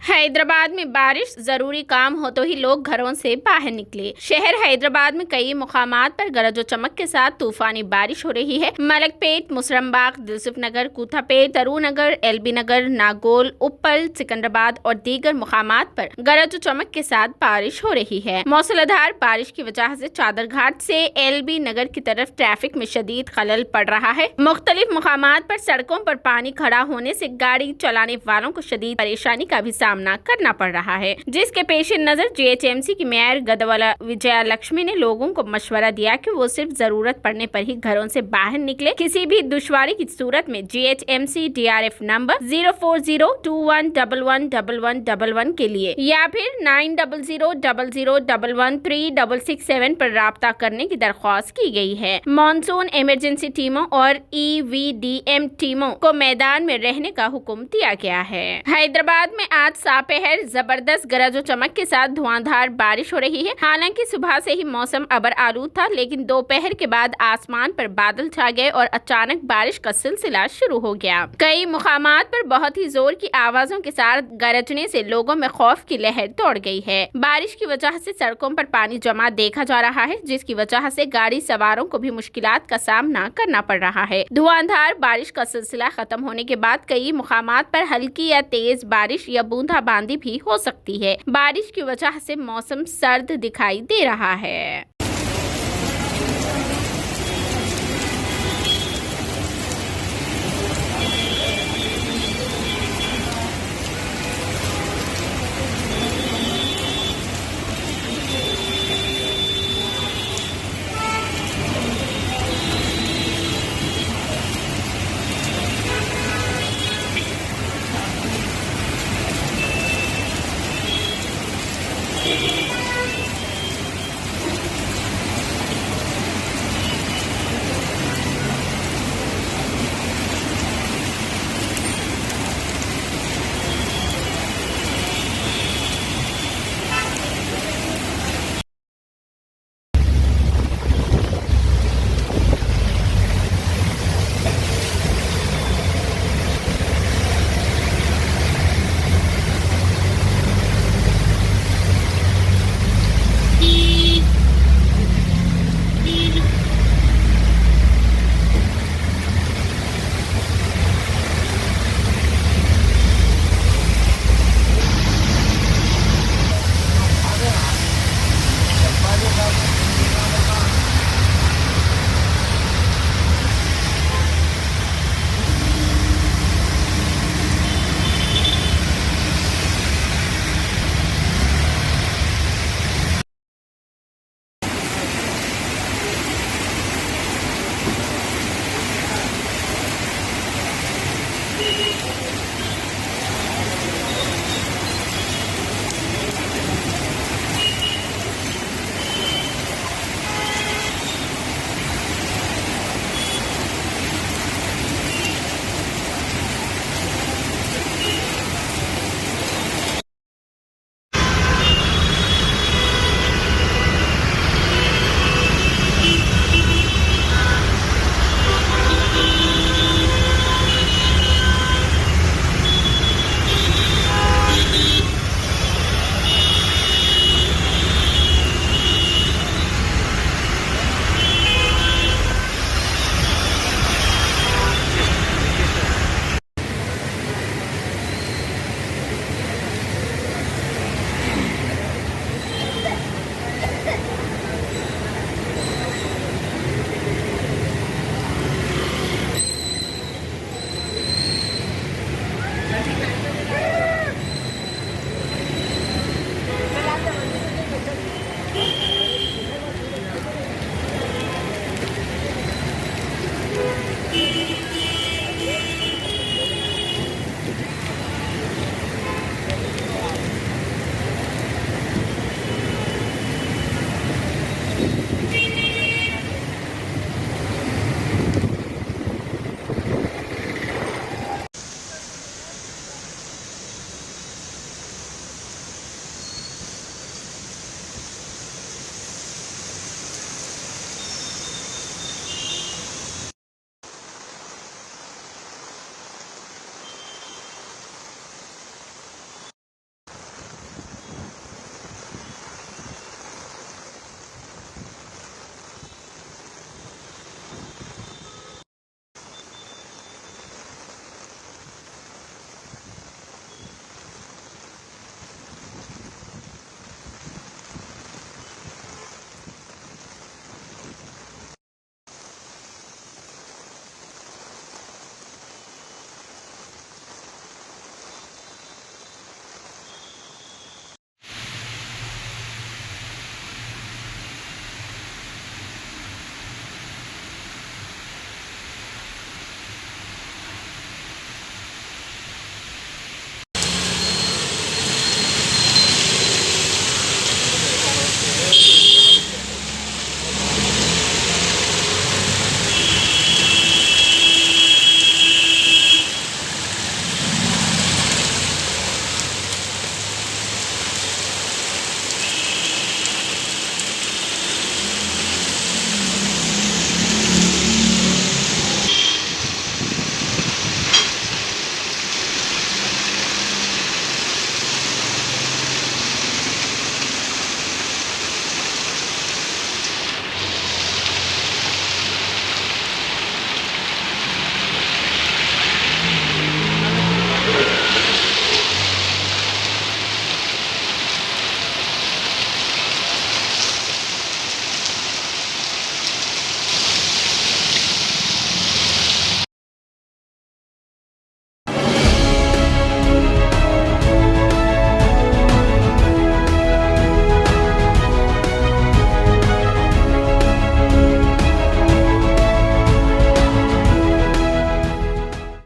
हैदराबाद में बारिश, जरूरी काम हो तो ही लोग घरों से बाहर निकले। शहर हैदराबाद में कई मुकामात पर गरज चमक के साथ तूफानी बारिश हो रही है। मलकपेट, मुसरमबाग, दिलसुख नगर, कूथापेट, तरू नगर, एलबी नगर, नागोल, उप्पल, सिकंदराबाद और दीगर मुकामात पर गरज चमक के साथ बारिश हो रही है। मौसलाधार बारिश की वजह से चादर घाट से एलबी नगर की तरफ ट्रैफिक में शदीद खलल पड़ रहा है। मुख्तलिफ मुकामात पर सड़कों पर पानी खड़ा होने से गाड़ी चलाने वालों को शदीद परेशानी का भी सामना करना पड़ रहा है, जिसके पेश नजर जीएचएमसी की मेयर गदवाला विजया लक्ष्मी ने लोगों को मशवरा दिया कि वो सिर्फ जरूरत पड़ने पर ही घरों से बाहर निकले। किसी भी दुश्वारी की सूरत में जीएचएमसी DRF नंबर 04021111111 के लिए या फिर 900011136667 पर राब्ता करने की दरख्वास्त की गई है। मॉनसून इमरजेंसी टीमों और EVDM टीमों को मैदान में रहने का हुक्म दिया गया है। हैदराबाद में आज सापहर जबरदस्त गरज और चमक के साथ धुआंधार बारिश हो रही है। हालांकि सुबह से ही मौसम अबर आलूद था, लेकिन दोपहर के बाद आसमान पर बादल छा गए और अचानक बारिश का सिलसिला शुरू हो गया। कई मुकामात पर बहुत ही जोर की आवाजों के साथ गरजने से लोगों में खौफ की लहर दौड़ गई है। बारिश की वजह से सड़कों पर पानी जमा देखा जा रहा है, जिसकी वजह से गाड़ी सवारों को भी मुश्किलात का सामना करना पड़ रहा है। धुआंधार बारिश का सिलसिला खत्म होने के बाद कई मुकामात पर हल्की या तेज बारिश या बूंदाबांदी भी हो सकती है। बारिश की वजह से मौसम सर्द दिखाई दे रहा है।